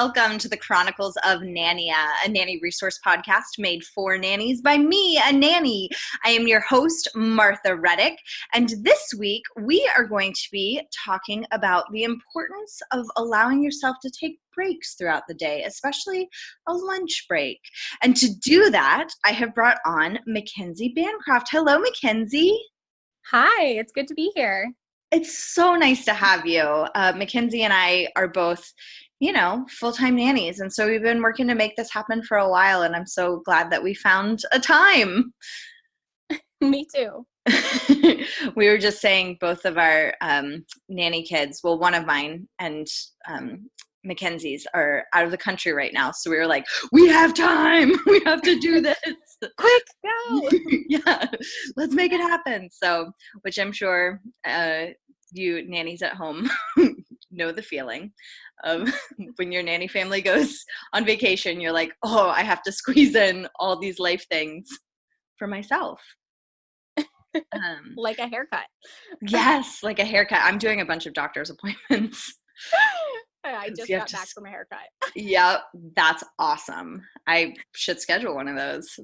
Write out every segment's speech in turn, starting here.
welcome to the Chronicles of Nania, a nanny resource podcast made for nannies by me, a nanny. I am your host, Martha Reddick, and this week we are going to be talking about the importance of allowing yourself to take breaks throughout the day, especially a lunch break. And to do that, I have brought on Mackenzie Bancroft. Hello, Mackenzie. Hi, it's good to be here. It's so nice to have you. Mackenzie and I are both, full-time nannies. And so we've been working to make this happen for a while. And I'm so glad that we found a time. Me too. We were just saying both of our nanny kids, well, one of mine and Mackenzie's are out of the country right now. So we were like, we have time. We have to do this. Quick, go. Yeah, let's make it happen. So, which I'm sure you nannies at home know the feeling of when your nanny family goes on vacation, you're like, oh, I have to squeeze in all these life things for myself. Like a haircut. Yes, like a haircut. I'm doing a bunch of doctor's appointments. I just got back from a haircut. Yep, that's awesome. I should schedule one of those.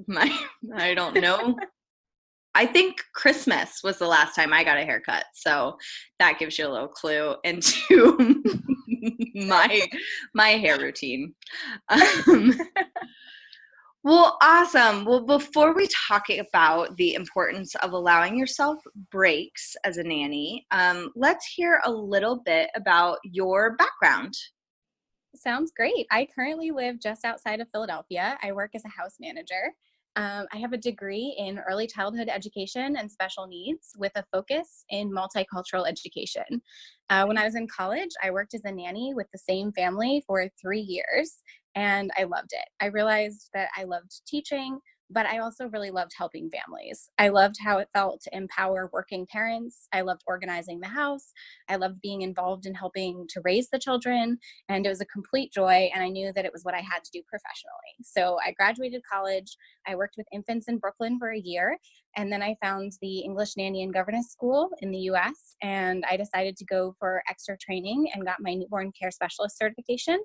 I don't know. I think Christmas was the last time I got a haircut, so that gives you a little clue into my hair routine. Well, awesome. Well, before we talk about the importance of allowing yourself breaks as a nanny, let's hear a little bit about your background. Sounds great. I currently live just outside of Philadelphia. I work as a house manager. I have a degree in early childhood education and special needs with a focus in multicultural education. When I was in college, I worked as a nanny with the same family for 3 years, and I loved it. I realized that I loved teaching, but I also really loved helping families. I loved how it felt to empower working parents. I loved organizing the house. I loved being involved in helping to raise the children, and it was a complete joy, and I knew that it was what I had to do professionally. So I graduated college. I worked with infants in Brooklyn for a year, and then I found the English Nanny and Governess School in the US, and I decided to go for extra training and got my newborn care specialist certification.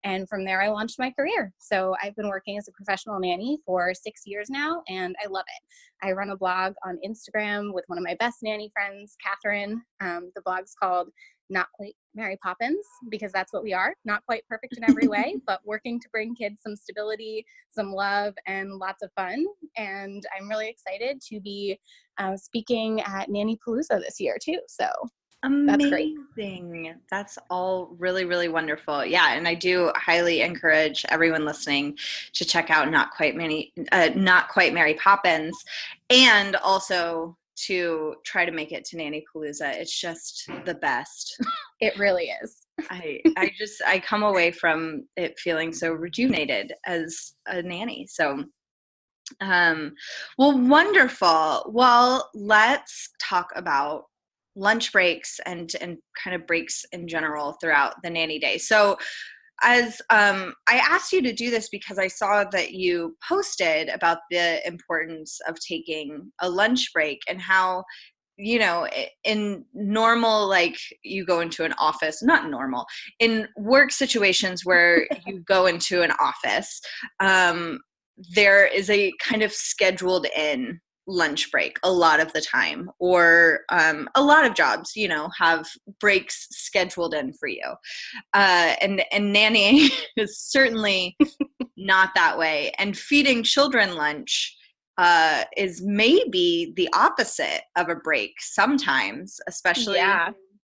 And from there, I launched my career. So I've been working as a professional nanny for 6 years now, and I love it. I run a blog on Instagram with one of my best nanny friends, Catherine. The blog's called Not Quite Mary Poppins, because that's what we are. Not quite perfect in every way, but working to bring kids some stability, some love, and lots of fun. And I'm really excited to be speaking at Nanny Palooza this year, too. So amazing. That's all really, really wonderful. Yeah, and I do highly encourage everyone listening to check out Not Quite Mary Poppins, and also to try to make it to Nanny Palooza. It's just the best. It really is. I come away from it feeling so rejuvenated as a nanny. So well, wonderful. Well, let's talk about lunch breaks and kind of breaks in general throughout the nanny day. So as I asked you to do this because I saw that you posted about the importance of taking a lunch break and how, in normal, like you go into an office, not normal, in work situations where you go into an office, there is a kind of scheduled in lunch break a lot of the time, or a lot of jobs, have breaks scheduled in for you. And nannying is certainly not that way. And feeding children lunch is maybe the opposite of a break sometimes, especially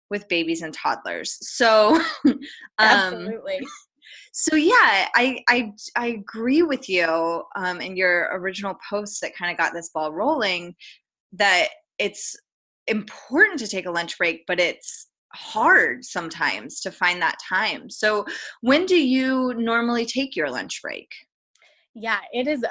with babies and toddlers. So absolutely. So yeah, I agree with you in your original post that kind of got this ball rolling, that it's important to take a lunch break, but it's hard sometimes to find that time. So when do you normally take your lunch break? Yeah, it is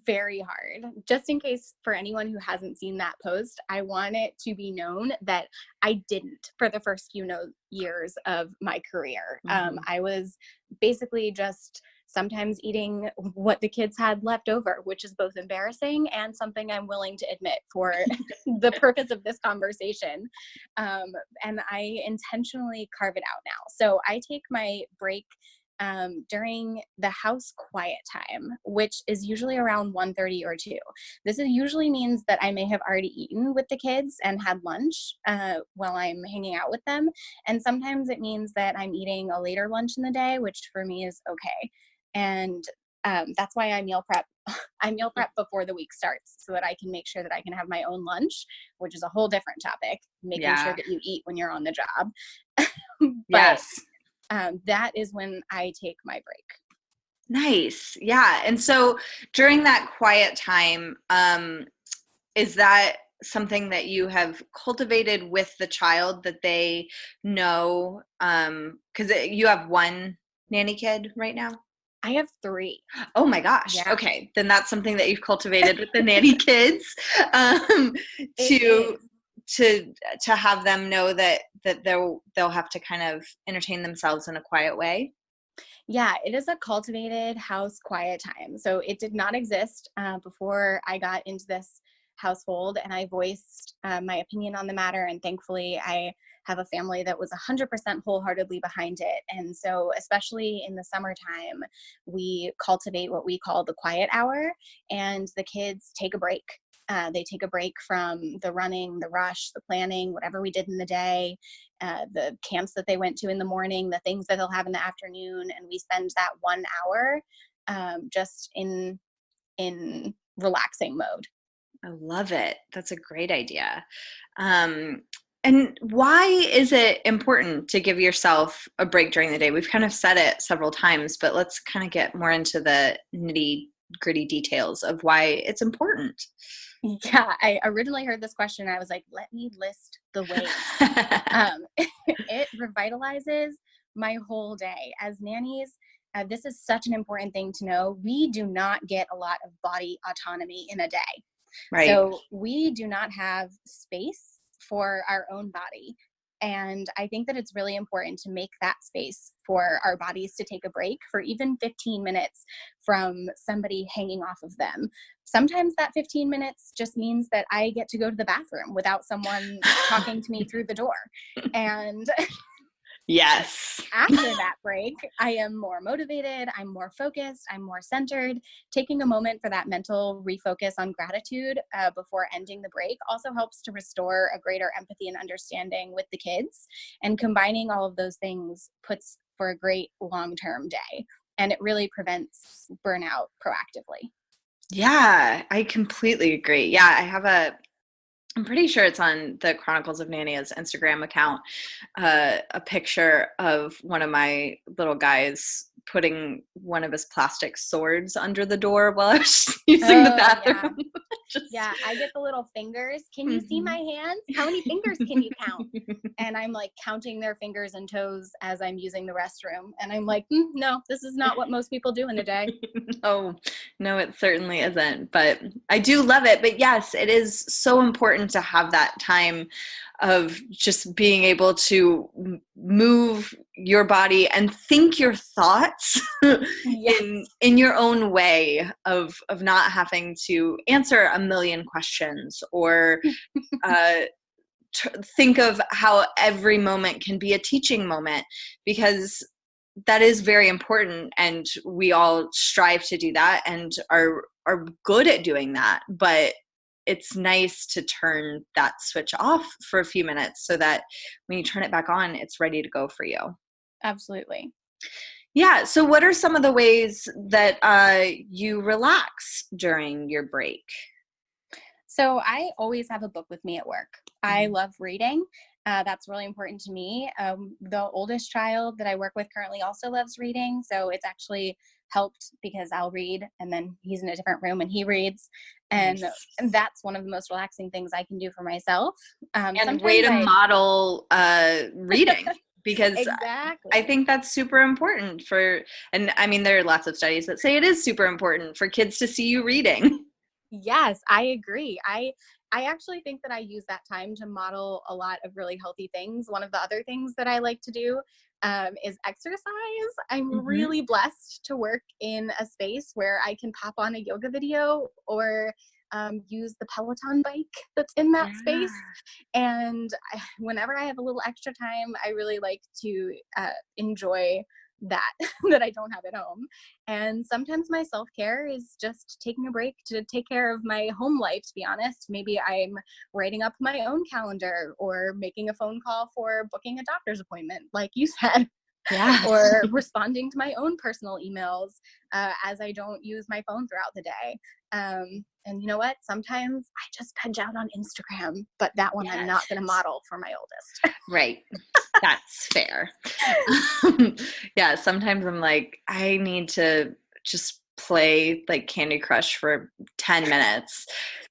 very hard. Just in case for anyone who hasn't seen that post, I want it to be known that I didn't for the first few years of my career. Mm-hmm. I was basically just sometimes eating what the kids had left over, which is both embarrassing and something I'm willing to admit for the purpose of this conversation. And I intentionally carve it out now. So I take my break during the house quiet time, which is usually around 1:30 or 2. This usually means that I may have already eaten with the kids and had lunch while I'm hanging out with them. And sometimes it means that I'm eating a later lunch in the day, which for me is okay. And that's why I meal prep. I meal prep before the week starts so that I can make sure that I can have my own lunch, which is a whole different topic, making sure Yeah. that you eat when you're on the job. But Yes. that is when I take my break. Nice. Yeah. And so during that quiet time, is that something that you have cultivated with the child that they know? Because you have one nanny kid right now? I have 3. Oh my gosh. Yeah, Okay. Then that's something that you've cultivated with the nanny kids, um, it to is. to to have them know that they'll have to kind of entertain themselves in a quiet way. Yeah, it is a cultivated house quiet time. So it did not exist before I got into this household, and I voiced my opinion on the matter. And thankfully, I have a family that was 100% wholeheartedly behind it. And so, especially in the summertime, we cultivate what we call the quiet hour, and the kids take a break. They take a break from the running, the rush, the planning, whatever we did in the day, the camps that they went to in the morning, the things that they'll have in the afternoon, and we spend that 1 hour just in relaxing mode. I love it. That's a great idea. Um, and why is it important to give yourself a break during the day? We've kind of said it several times, but let's kind of get more into the nitty gritty details of why it's important. Yeah, I originally heard this question. I was like, let me list the ways. It revitalizes my whole day. As nannies, this is such an important thing to know. We do not get a lot of body autonomy in a day. Right. So we do not have space for our own body. And I think that it's really important to make that space for our bodies to take a break for even 15 minutes from somebody hanging off of them. Sometimes that 15 minutes just means that I get to go to the bathroom without someone talking to me through the door. And Yes. after that break, I am more motivated, I'm more focused, I'm more centered. Taking a moment for that mental refocus on gratitude before ending the break also helps to restore a greater empathy and understanding with the kids. And combining all of those things puts for a great long term day. And it really prevents burnout proactively. Yeah, I completely agree. Yeah, I'm pretty sure it's on the Chronicles of Narnia's Instagram account, a picture of one of my little guys putting one of his plastic swords under the door while I was using the Oh, yeah. bathroom. Just, Yeah, I get the little fingers. Can you see my mhm. hands? How many fingers can you count? And I'm like counting their fingers and toes as I'm using the restroom. And I'm like, no, this is not what most people do in a day. No, no, it certainly isn't. But I do love it. But yes, it is so important to have that time of just being able to move your body and think your thoughts Yes. in your own way of not having to answer a million questions or uh, think of how every moment can be a teaching moment, because that is very important and we all strive to do that and are good at doing that, but it's nice to turn that switch off for a few minutes so that when you turn it back on it's ready to go for you. Absolutely. Yeah, so what are some of the ways that you relax during your break? So I always have a book with me at work. I Mhm. love reading. That's really important to me. The oldest child that I work with currently also loves reading. So it's actually helped because I'll read and then he's in a different room and he reads. Nice. And that's one of the most relaxing things I can do for myself. And way Sometimes to I, model reading, because I exactly. think that's super important for, and I mean, there are lots of studies that say it is super important for kids to see you reading. Yes, I agree. I actually think that I use that time to model a lot of really healthy things. One of the other things that I like to do is exercise. I'm Hmm. really blessed to work in a space where I can pop on a yoga video or use the Peloton bike that's in that Yeah. space. And whenever I have a little extra time, I really like to enjoy that that I don't have at home. And sometimes my self-care is just taking a break to take care of my home life, to be honest. Maybe I'm writing up my own calendar or making a phone call for booking a doctor's appointment, like you said. Yeah. Or responding to my own personal emails as I don't use my phone throughout the day. And you know what? Sometimes I just veg out on Instagram, but that one I'm not going to model for my oldest. Right. That's fair. Yeah, sometimes I'm like, I need to just play like Candy Crush for 10 minutes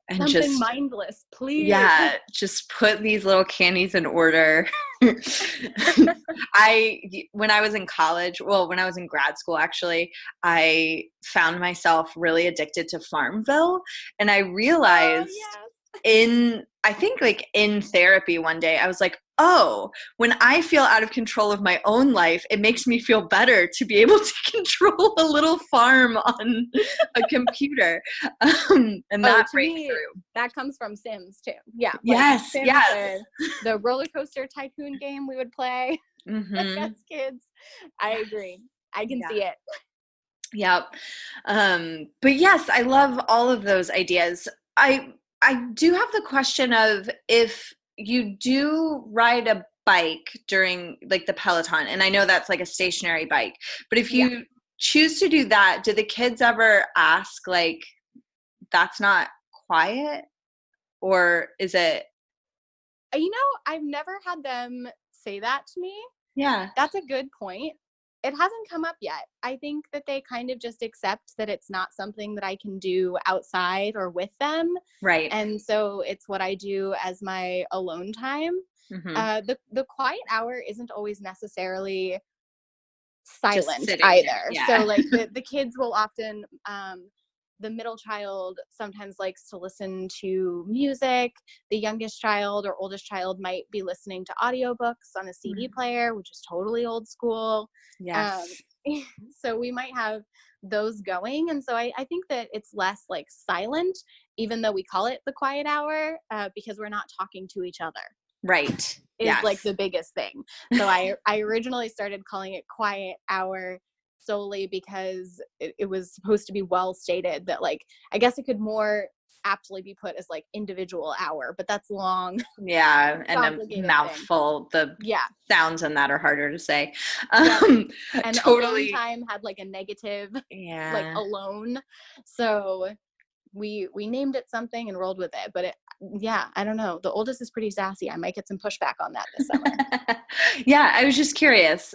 and Something just, mindless, please. yeah, just put these little candies in order. When I was in college, well, when I was in grad school, actually, I found myself really addicted to Farmville. And I realized I think like in therapy one day, I was like, oh, when I feel out of control of my own life, it makes me feel better to be able to control a little farm on a computer. And that breakthrough. That comes from Sims too. Yeah. Yes. Sims, yes. The roller coaster tycoon game we would play as kids. I agree. I can see it. Yep. But yes, I love all of those ideas. I do have the question of if you do ride a bike during like the Peloton, and I know that's like a stationary bike, but if you choose to do that, do the kids ever ask like, that's not quiet? Or is it? I've never had them say that to me. Yeah. That's a good point. It hasn't come up yet. I think that they kind of just accept that it's not something that I can do outside or with them. Right. And so it's what I do as my alone time. Mm-hmm. The quiet hour isn't always necessarily silent either. Yeah. So like the kids will often, the middle child sometimes likes to listen to music. The youngest child or oldest child might be listening to audiobooks on a CD player, which is totally old school. Yes. So we might have those going. And so I think that it's less like silent, even though we call it the quiet hour, because we're not talking to each other. Right. Is like the biggest thing. So I originally started calling it quiet hour solely because it was supposed to be well stated that like, I guess it could more aptly be put as like individual hour, but that's long. Yeah. And a mouthful. The sounds in that are harder to say. And totally. alone time had like a negative, like alone. So we named it something and rolled with it, but I don't know. The oldest is pretty sassy. I might get some pushback on that this summer. Yeah, I was just curious.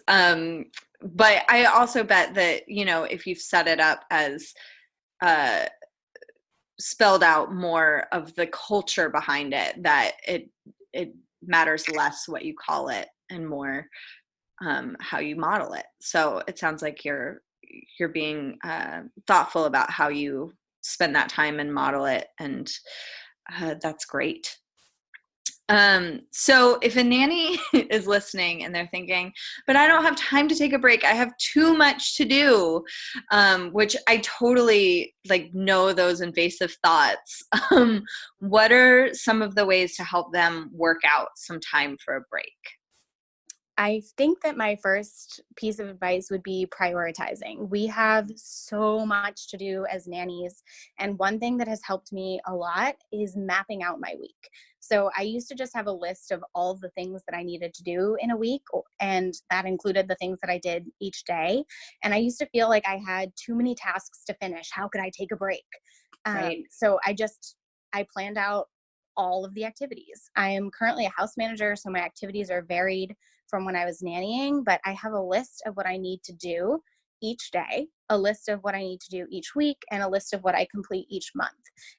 But I also bet that, if you've set it up as spelled out more of the culture behind it, that it matters less what you call it and more how you model it. So it sounds like you're being thoughtful about how you spend that time and model it, and that's great. So if a nanny is listening and they're thinking, but I don't have time to take a break, I have too much to do, which I totally know those invasive thoughts. What are some of the ways to help them work out some time for a break? I think that my first piece of advice would be prioritizing. We have so much to do as nannies. And one thing that has helped me a lot is mapping out my week. So I used to just have a list of all of the things that I needed to do in a week. And that included the things that I did each day. And I used to feel like I had too many tasks to finish. How could I take a break? Right. So I planned out all of the activities. I am currently a house manager, so my activities are varied from when I was nannying, but I have a list of what I need to do each day, a list of what I need to do each week, and a list of what I complete each month.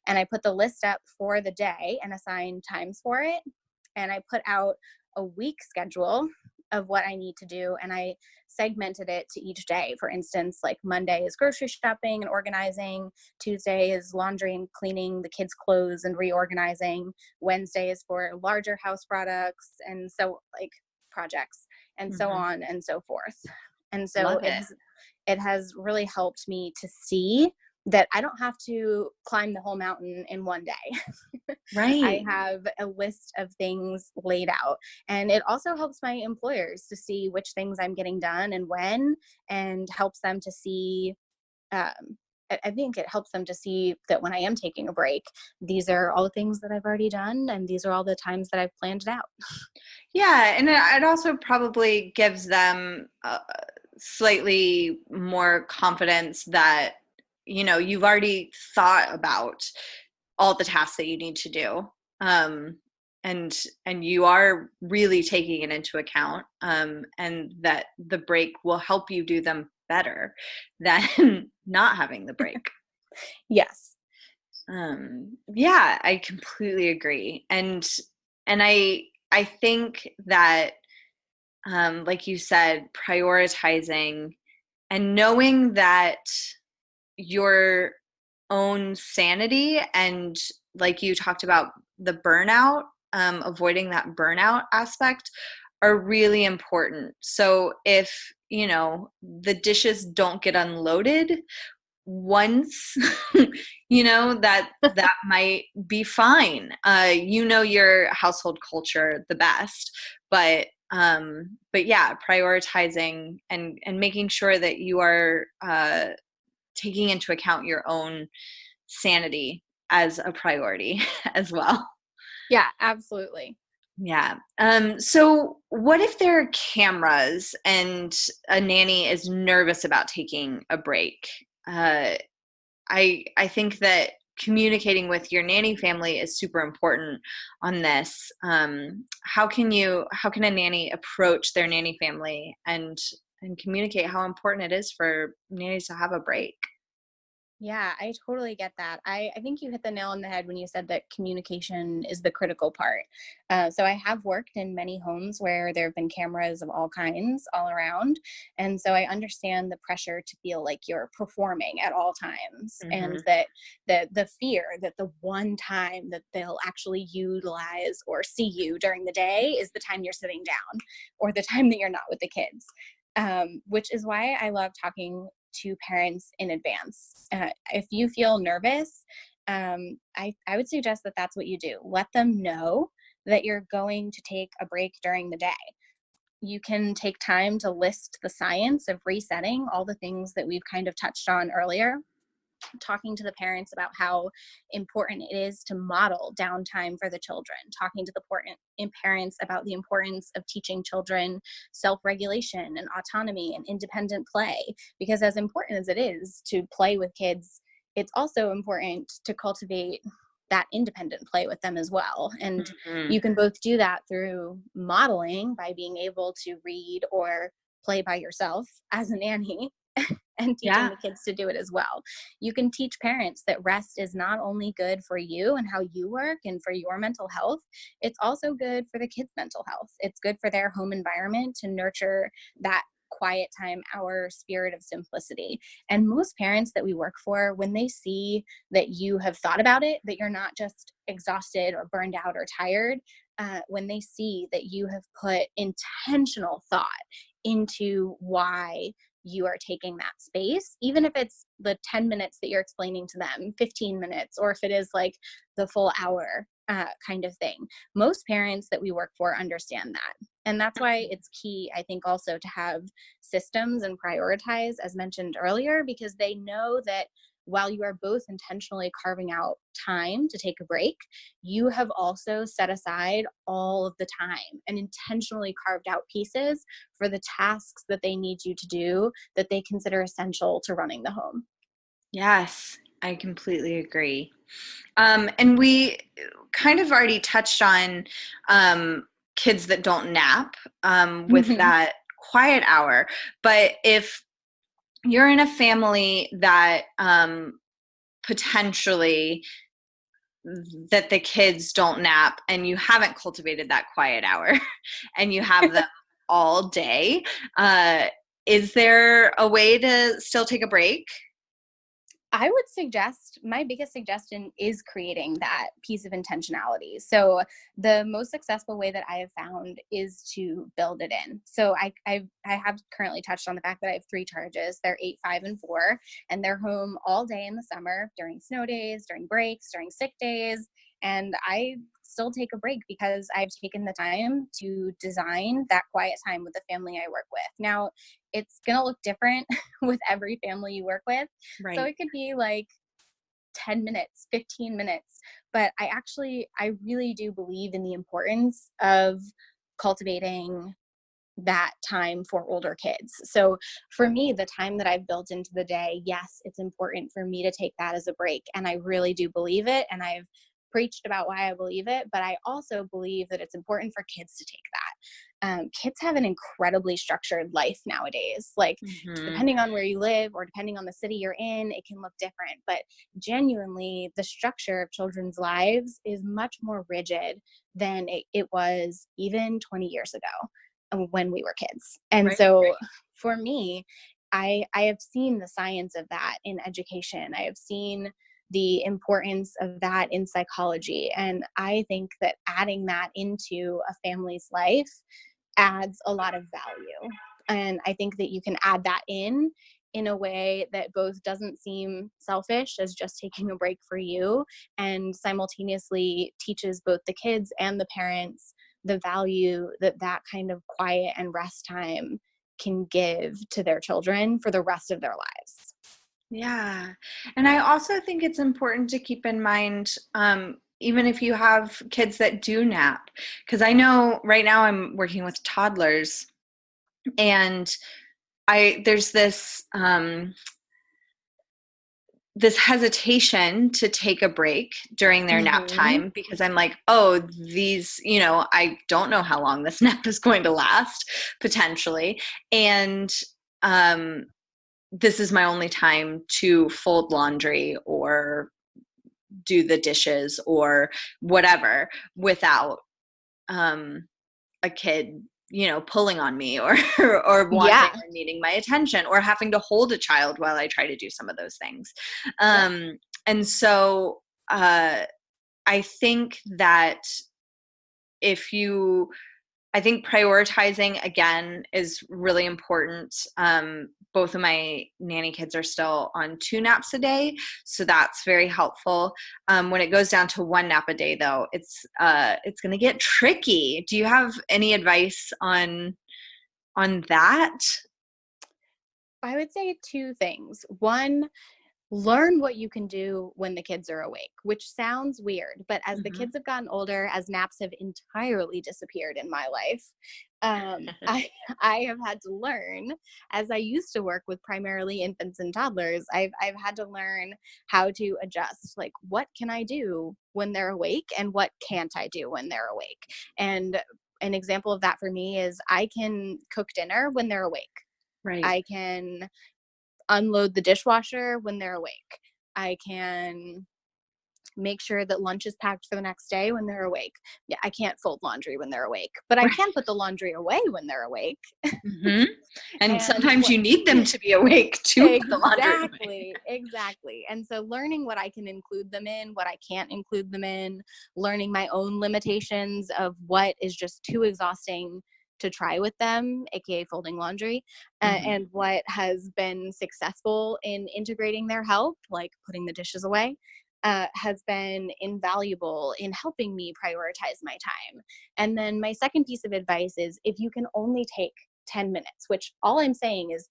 And I put the list up for the day and assign times for it. And I put out a week schedule of what I need to do, and I segmented it to each day. For instance, like Monday is grocery shopping and organizing, Tuesday is laundry and cleaning the kids' clothes and reorganizing, Wednesday is for larger house products, and so projects, and so on and so forth. And so it has really helped me to see that I don't have to climb the whole mountain in one day. I Right. have a list of things laid out. And it also helps my employers to see which things I'm getting done and when, and helps them to see, um, I think it helps them to see that when I am taking a break, these are all the things that I've already done, and these are all the times that I've planned it out. Yeah, and it also probably gives them slightly more confidence that, you've already thought about all the tasks that you need to do. Um, and you are really taking it into account, and that the break will help you do them better than not having the break. Yes. Yeah, I completely agree. And I think that, like you said, prioritizing and knowing that your own sanity, and like you talked about, the burnout, avoiding that burnout aspect, are really important. So if, the dishes don't get unloaded once, that might be fine. Your household culture the best, but yeah, prioritizing and making sure that you are taking into account your own sanity as a priority as well. Yeah, absolutely. Yeah. So what if there are cameras and a nanny is nervous about taking a break? Uh, I think that communicating with your nanny family is super important on this. How can a nanny approach their nanny family and communicate how important it is for nannies to have a break? Yeah, I totally get that. I think you hit the nail on the head when you said that communication is the critical part. So I have worked in many homes where there have been cameras of all kinds all around. And so I understand the pressure to feel like you're performing at all times, and Hmm. that the fear that the one time that they'll actually utilize or see you during the day is the time you're sitting down, or the time that you're not with the kids. Which is why I love talking to parents in advance. If you feel nervous, I would suggest that that's what you do. Let them know that you're going to take a break during the day. You can take time to list the science of resetting, all the things that we've kind of touched on earlier, talking to the parents about how important it is to model downtime for the children, talking to the parents about the importance of teaching children self-regulation and autonomy and independent play, because as important as it is to play with kids, it's also important to cultivate that independent play with them as well. And Hmm. you can both do that through modeling by being able to read or play by yourself as a nanny, and teaching Yeah. the kids to do it as well. You can teach parents that rest is not only good for you and how you work and for your mental health, it's also good for the kids' mental health. It's good for their home environment to nurture that quiet time, our spirit of simplicity. And most parents that we work for, when they see that you have thought about it, that you're not just exhausted or burned out or tired, when they see that you have put intentional thought into why you are taking that space, even if it's the 10 minutes that you're explaining to them, 15 minutes, or if it is like the full hour kind of thing. Most parents that we work for understand that. And that's why it's key, I think, also to have systems and prioritize, as mentioned earlier, because they know that while you are both intentionally carving out time to take a break, you have also set aside all of the time and intentionally carved out pieces for the tasks that they need you to do that they consider essential to running the home. Yes, I completely agree. And we kind of already touched on kids that don't nap, with Mhm. that quiet hour. But if you're in a family that, potentially, that the kids don't nap and you haven't cultivated that quiet hour and you have them all day, uh, is there a way to still take a break? I would suggest, my biggest suggestion is creating that piece of intentionality. So the most successful way that I have found is to build it in. So I have currently touched on the fact that I have three charges. They're 8, 5, and 4, and they're home all day in the summer during snow days, during breaks, during sick days. and I still take a break because I've taken the time to design that quiet time with the family I work with. Now, it's going to look different with every family you work with. So Right. it could be like 10 minutes, 15 minutes. But I really do believe in the importance of cultivating that time for older kids. So for me, the time that I've built into the day, yes, it's important for me to take that as a break. And I really do believe it. And I've preached about why I believe it, but I also believe that it's important for kids to take that. Kids have an incredibly structured life nowadays. Like, Mm-hmm. depending on where you live or depending on the city you're in, it can look different. But genuinely, the structure of children's lives is much more rigid than it was even 20 years ago when we were kids. And Right. so for me, I have seen the science of that in education. I have seen the importance of that in psychology. And I think that adding that into a family's life adds a lot of value. And I think that you can add that in a way that both doesn't seem selfish as just taking a break for you, and simultaneously teaches both the kids and the parents the value that that kind of quiet and rest time can give to their children for the rest of their lives. Yeah. And I also think it's important to keep in mind, even if you have kids that do nap, because I know right now I'm working with toddlers, and there's this hesitation to take a break during their nap Mm-hmm. time, because I'm like, oh, these, I don't know how long this nap is going to last, potentially. And um, this is my only time to fold laundry or do the dishes or whatever without a kid, pulling on me or or wanting Yeah. or needing my attention, or having to hold a child while I try to do some of those things. Yeah. And so I think that if you I think prioritizing again is really important. Both of my nanny kids are still on 2 naps a day, so that's very helpful. When it goes down to 1 nap a day, though, it's going to get tricky. Do you have any advice on that? I would say two things. One, learn what you can do when the kids are awake, which sounds weird, but as the Hmm. kids have gotten older, as naps have entirely disappeared in my life, I I have had to learn, as I used to work with primarily infants and toddlers. I've had to learn how to adjust. Like, what can I do when they're awake, and what can't I do when they're awake? And an example of that for me is I can cook dinner when they're awake. Right. I can unload the dishwasher when they're awake. I can make sure that lunch is packed for the next day when they're awake. Yeah, I can't fold laundry when they're awake, but I Right. can put the laundry away when they're awake. Hmm. And And sometimes what you need them to be awake to put the laundry away. exactly. And so learning what I can include them in, what I can't include them in, learning my own limitations of what is just too exhausting to try with them, aka folding laundry, Hmm. and what has been successful in integrating their help, like putting the dishes away. Has been invaluable in helping me prioritize my time. And then my second piece of advice is, if you can only take 10 minutes, which all I'm saying is,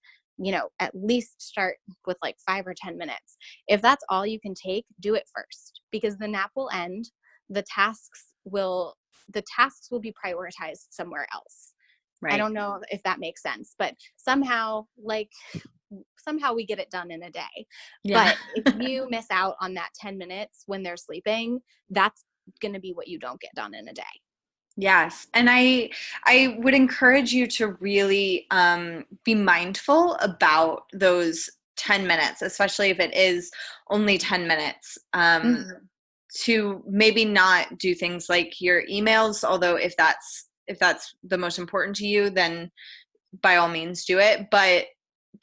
at least start with like 5 or 10 minutes. If that's all you can take, do it first, because the nap will end. The tasks will the tasks will be prioritized somewhere else. I Right. don't know if that makes sense, but somehow we get it done in a day. Yeah. But if you miss out on that 10 minutes when they're sleeping, that's going to be what you don't get done in a day. Yes, and I would encourage you to really be mindful about those 10 minutes, especially if it is only 10 minutes. Mm-hmm. To maybe not do things like your emails, although if that's the most important to you, then by all means do it. But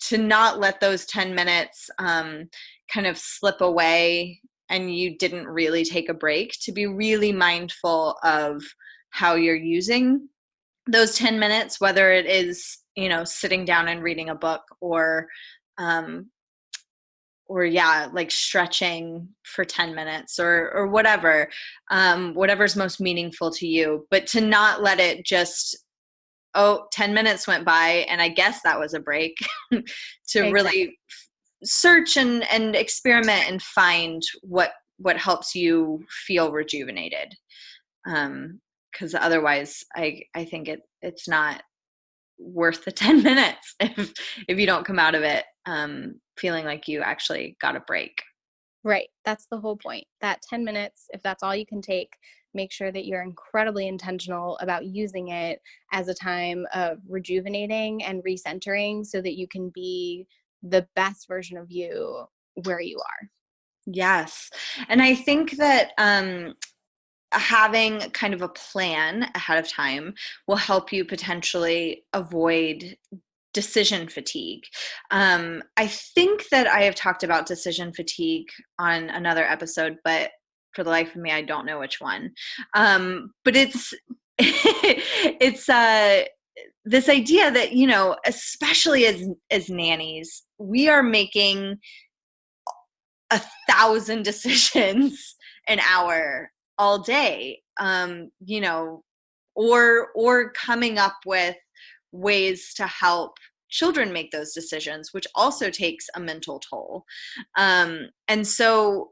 to not let those 10 minutes kind of slip away and you didn't really take a break, to be really mindful of how you're using those 10 minutes, whether it is, sitting down and reading a book, or um, yeah, like stretching for 10 minutes or whatever, whatever's most meaningful to you, but to not let it just, oh, 10 minutes went by and I guess that was a break. To Exactly. really search and experiment and find what helps you feel rejuvenated. Because otherwise I think it's not worth the 10 minutes if you don't come out of it feeling like you actually got a break. Right. That's the whole point. That 10 minutes, if that's all you can take, make sure that you're incredibly intentional about using it as a time of rejuvenating and recentering so that you can be the best version of you where you are. Yes. And I think that having kind of a plan ahead of time will help you potentially avoid decision fatigue. I think that I have talked about decision fatigue on another episode, but for the life of me, I don't know which one. But it's it's this idea that, you know, especially as nannies, we are making 1,000 decisions an hour all day, you know, or coming up with ways to help children make those decisions, which also takes a mental toll. And so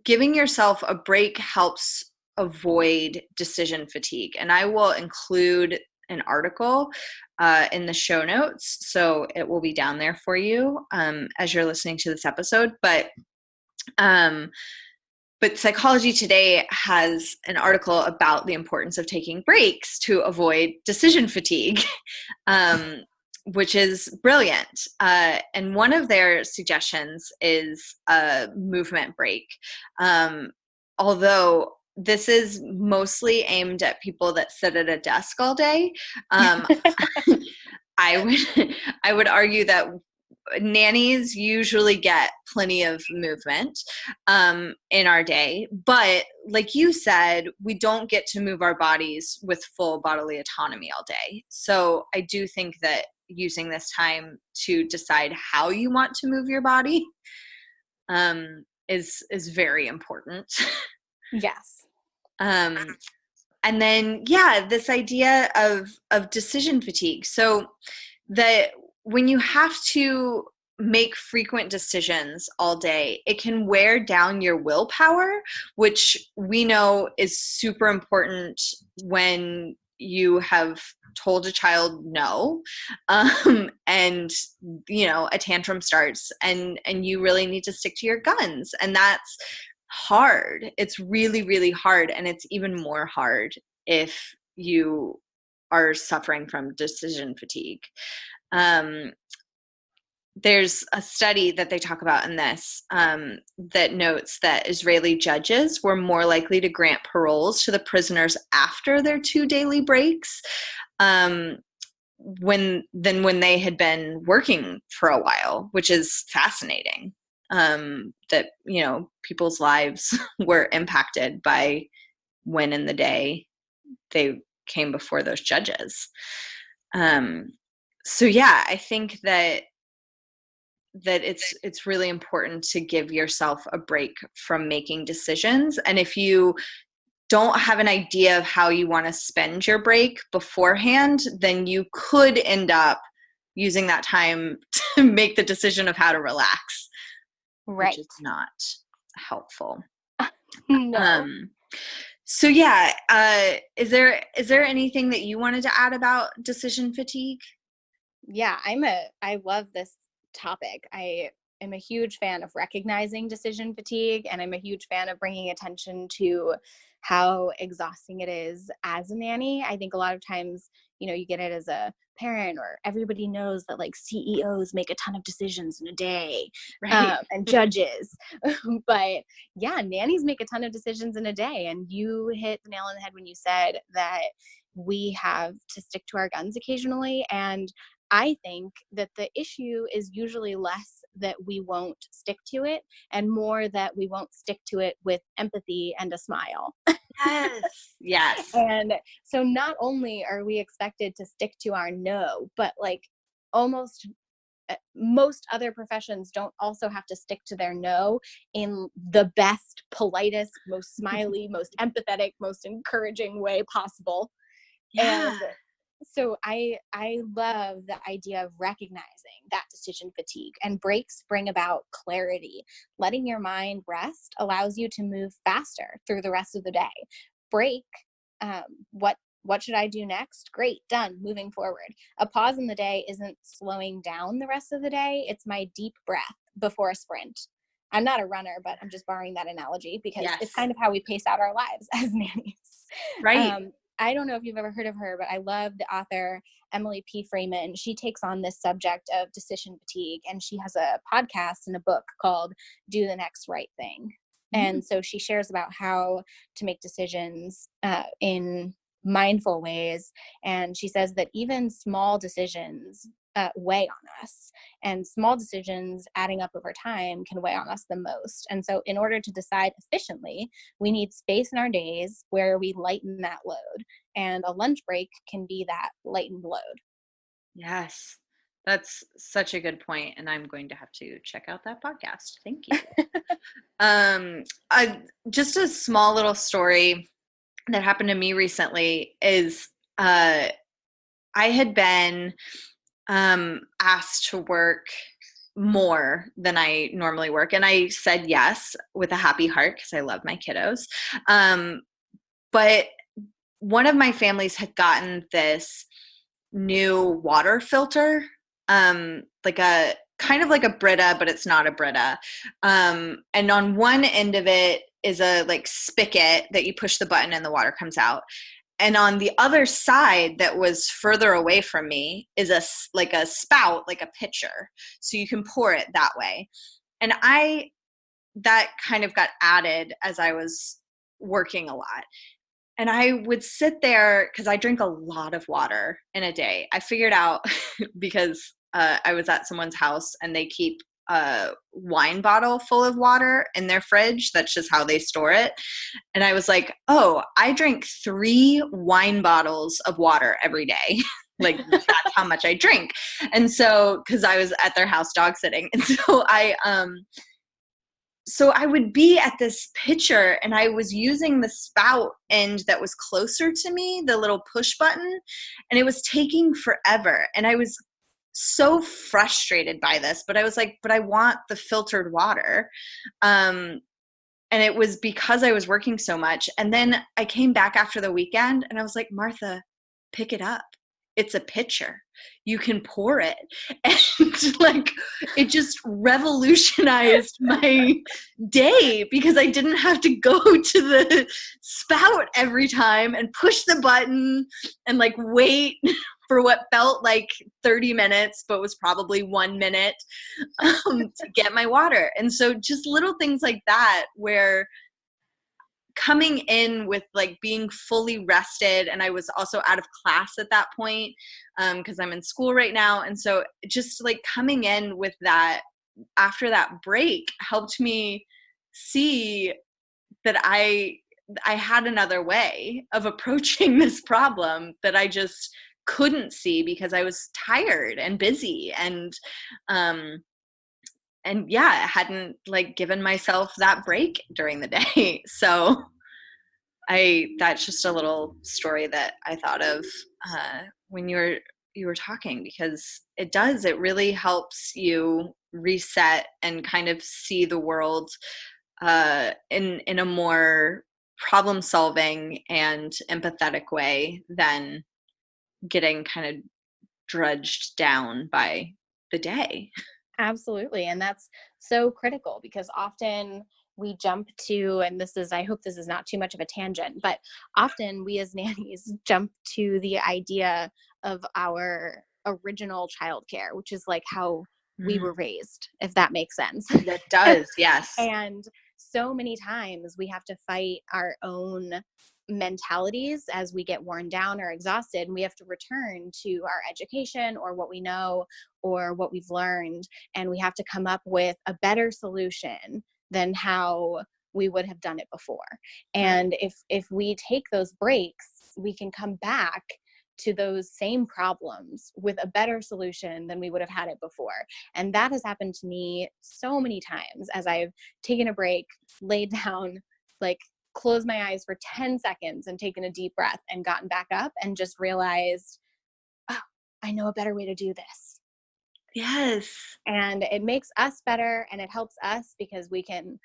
giving yourself a break helps avoid decision fatigue. And I will include an article in the show notes, so it will be down there for you as you're listening to this episode. Um, but Psychology Today has an article about the importance of taking breaks to avoid decision fatigue, which is brilliant. And one of their suggestions is a movement break. Although this is mostly aimed at people that sit at a desk all day. I would argue that nannies usually get plenty of movement in our day, but like you said, we don't get to move our bodies with full bodily autonomy all day. So I do think that using this time to decide how you want to move your body is very important. Yes. And then, yeah, this idea of decision fatigue. So that when you have to make frequent decisions all day, it can wear down your willpower, which we know is super important when you have told a child no, and you know a tantrum starts, and you really need to stick to your guns, and that's hard. It's really, really hard, and it's even more hard if you are suffering from decision fatigue. There's a study that they talk about in this that notes that Israeli judges were more likely to grant paroles to the prisoners after their 2 daily breaks than when they had been working for a while, which is fascinating. That, you know, people's lives were impacted by when in the day they came before those judges. So yeah, I think that it's really important to give yourself a break from making decisions. And if you don't have an idea of how you want to spend your break beforehand, then you could end up using that time to make the decision of how to relax, which Right. is not helpful. No. So yeah, is there anything that you wanted to add about decision fatigue? Yeah, I love this topic. I am a huge fan of recognizing decision fatigue, and I'm a huge fan of bringing attention to how exhausting it is as a nanny. I think a lot of times, you know, you get it as a parent, or everybody knows that like CEOs make a ton of decisions in a day, Right. and judges. But yeah, nannies make a ton of decisions in a day. And you hit the nail on the head when you said that we have to stick to our guns occasionally. And I think that the issue is usually less that we won't stick to it and more that we won't stick to it with empathy and a smile. Yes. Yes. And so not only are we expected to stick to our no, but like almost most other professions don't also have to stick to their no in the best, politest, most smiley, most empathetic, most encouraging way possible. Yeah. And so I love the idea of recognizing that decision fatigue, and breaks bring about clarity. Letting your mind rest allows you to move faster through the rest of the day. Break, um, what should I do next? Great, done, moving forward. A pause in the day isn't slowing down the rest of the day. It's my deep breath before a sprint. I'm not a runner, but I'm just borrowing that analogy because it's Yes. kind of how we pace out our lives as nannies. Right. I don't know if you've ever heard of her, but I love the author Emily P. Freeman. She takes on this subject of decision fatigue, and she has a podcast and a book called Do the Next Right Thing. And so she shares about how to make decisions in mindful ways. And she says that even small decisions weigh on us, and small decisions adding up over time can weigh on us the most. And so in order to decide efficiently, we need space in our days where we lighten that load, and a lunch break can be that lightened load. Yes. That's such a good point, and I'm going to have to check out that podcast. Thank you. I, just a small little story that happened to me recently is I had been asked to work more than I normally work, and I said yes with a happy heart because I love my kiddos. But one of my families had gotten this new water filter, like a kind of like a Brita, but it's not a Brita. And on one end of it is a like spigot that you push the button and the water comes out. And on the other side that was further away from me is like a spout, like a pitcher. So you can pour it that way. And that kind of got added as I was working a lot. And I would sit there because I drink a lot of water in a day. I figured out because I was at someone's house and they keep a wine bottle full of water in their fridge. That's just how they store it. And I was like, oh, I drink 3 wine bottles of water every day. Like that's how much I drink. And so, because I was at their house dog sitting. And so I would be at this pitcher and I was using the spout end that was closer to me, the little push button, and it was taking forever. And I was so frustrated by this, but I was like, but I want the filtered water. And it was because I was working so much. And then I came back after the weekend and I was like, Martha, pick it up. It's a pitcher. You can pour it. And like, it just revolutionized my day because I didn't have to go to the spout every time and push the button and like wait for what felt like 30 minutes, but was probably 1 minute to get my water. And so just little things like that where coming in with like being fully rested, and I was also out of class at that point because I'm in school right now, and so just like coming in with that after that break helped me see that I had another way of approaching this problem that I just couldn't see because I was tired and busy and yeah, I hadn't like given myself that break during the day. So that's just a little story that I thought of when you were talking, because it really helps you reset and kind of see the world in a more problem solving and empathetic way than getting kind of drudged down by the day. Absolutely. And that's so critical because often we jump to, and I hope this is not too much of a tangent, but often we as nannies jump to the idea of our original childcare, which is like how we were raised, if that makes sense. That does, yes. And so many times we have to fight our own mentalities as we get worn down or exhausted, and we have to return to our education or what we know or what we've learned, and we have to come up with a better solution than how we would have done it before. And if we take those breaks, we can come back to those same problems with a better solution than we would have had it before. And that has happened to me so many times as I've taken a break, laid down, like closed my eyes for 10 seconds and taken a deep breath and gotten back up and just realized, oh, I know a better way to do this. Yes. And it makes us better, and it helps us because we can,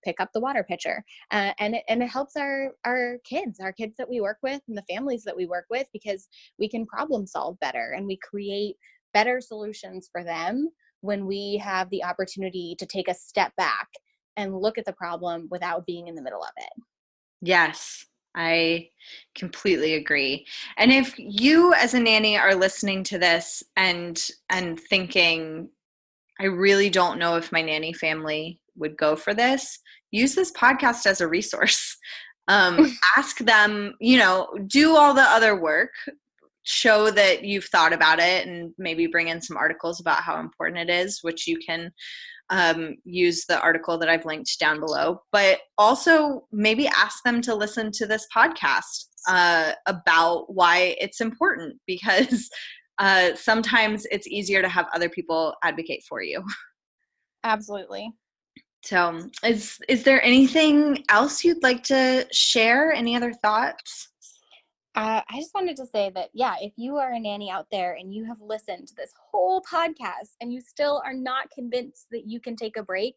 pick up the water pitcher, and it helps our kids that we work with and the families that we work with, because we can problem solve better and we create better solutions for them when we have the opportunity to take a step back and look at the problem without being in the middle of it. Yes, I completely agree. And if you as a nanny are listening to this and thinking, I really don't know if my nanny family would go for this, use this podcast as a resource. Ask them, do all the other work, show that you've thought about it, and maybe bring in some articles about how important it is, which you can use the article that I've linked down below, but also maybe ask them to listen to this podcast about why it's important, because sometimes it's easier to have other people advocate for you. Absolutely. So is there anything else you'd like to share? Any other thoughts? I just wanted to say that, if you are a nanny out there and you have listened to this whole podcast and you still are not convinced that you can take a break,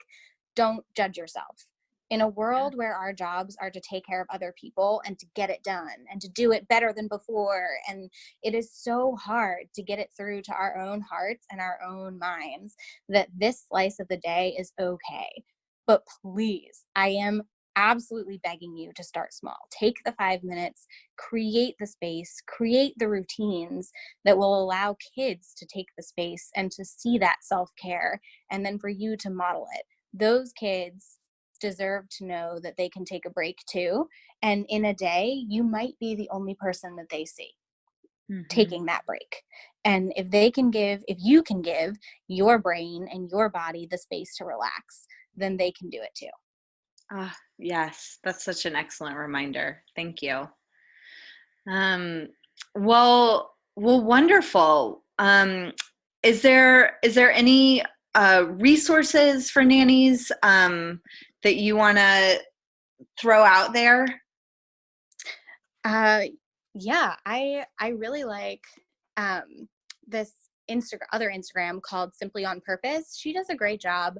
don't judge yourself. In a world where our jobs are to take care of other people and to get it done and to do it better than before, and it is so hard to get it through to our own hearts and our own minds, that this slice of the day is okay. But please, I am absolutely begging you to start small. Take the 5 minutes, create the space, create the routines that will allow kids to take the space and to see that self-care, and then for you to model it. Those kids deserve to know that they can take a break too. And in a day, you might be the only person that they see taking that break. And if you can give your brain and your body the space to relax, then they can do it too. Yes, that's such an excellent reminder. Thank you. Well, wonderful. Is there any resources for nannies that you want to throw out there? Yeah, I really like this other Instagram called Simply on Purpose. She does a great job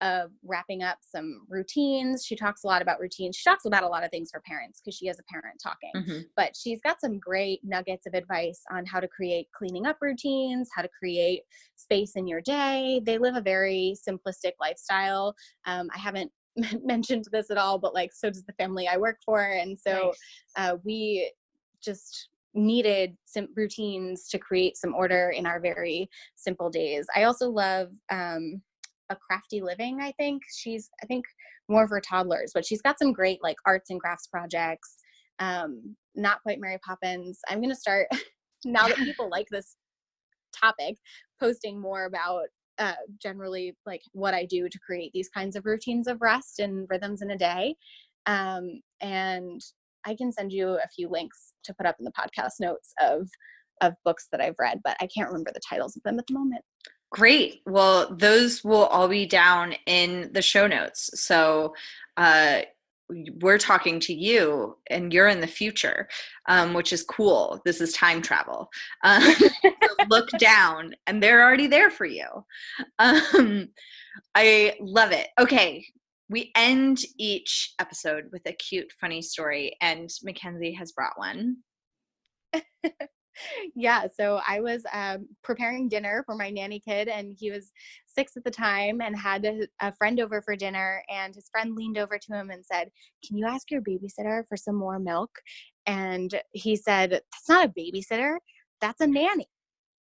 of wrapping up some routines. She talks a lot about routines. She talks about a lot of things for parents because she is a parent talking, but she's got some great nuggets of advice on how to create cleaning up routines, how to create space in your day. They live a very simplistic lifestyle. I haven't mentioned this at all, but so does the family I work for. And so we just needed some routines to create some order in our very simple days. I also love A Crafty Living. I think more for toddlers, but she's got some great arts and crafts projects. Not Quite Mary Poppins. I'm going to start now that people like this topic, posting more about generally what I do to create these kinds of routines of rest and rhythms in a day. And I can send you a few links to put up in the podcast notes of books that I've read, but I can't remember the titles of them at the moment. Great. Well, those will all be down in the show notes. So we're talking to you and you're in the future, which is cool. This is time travel. So look down and they're already there for you. I love it. Okay. We end each episode with a cute, funny story, and Mackenzie has brought one. Yeah, so I was preparing dinner for my nanny kid, and he was 6 at the time and had a friend over for dinner, and his friend leaned over to him and said, "Can you ask your babysitter for some more milk?" And he said, "That's not a babysitter, that's a nanny,"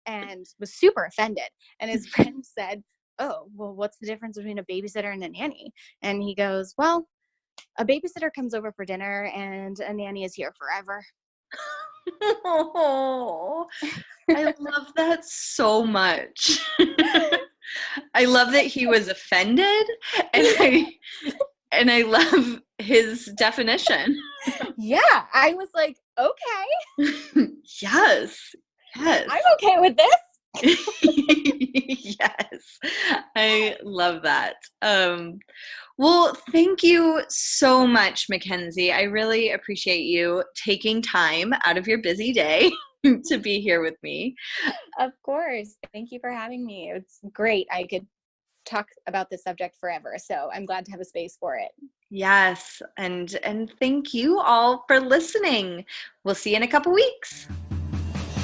and was super offended. And his friend said, "Oh, well, what's the difference between a babysitter and a nanny?" And he goes, "Well, a babysitter comes over for dinner and a nanny is here forever." Oh, I love that so much. I love that he was offended, and I love his definition. Yeah, I was like, Okay. Yes. Yes. I'm okay with this. Yes, I love that. Well, thank you so much, Mackenzie. I really appreciate you taking time out of your busy day to be here with me. Of course. Thank you for having me. It's great. I could talk about this subject forever, so I'm glad to have a space for it. Yes, and thank you all for listening. We'll see you in a couple weeks.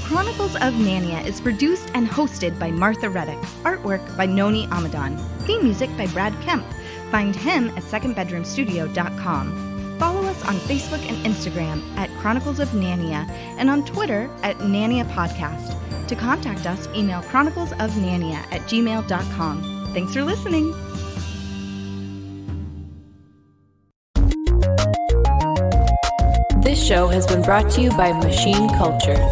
Chronicles of Nania is produced and hosted by Martha Reddick. Artwork by Noni Amadan. Theme music by Brad Kemp. Find him at secondbedroomstudio.com. Follow us on Facebook and Instagram at Chronicles of Nania and on Twitter at Nania Podcast. To contact us, email chroniclesofnania@gmail.com. Thanks for listening. This show has been brought to you by Machine Culture.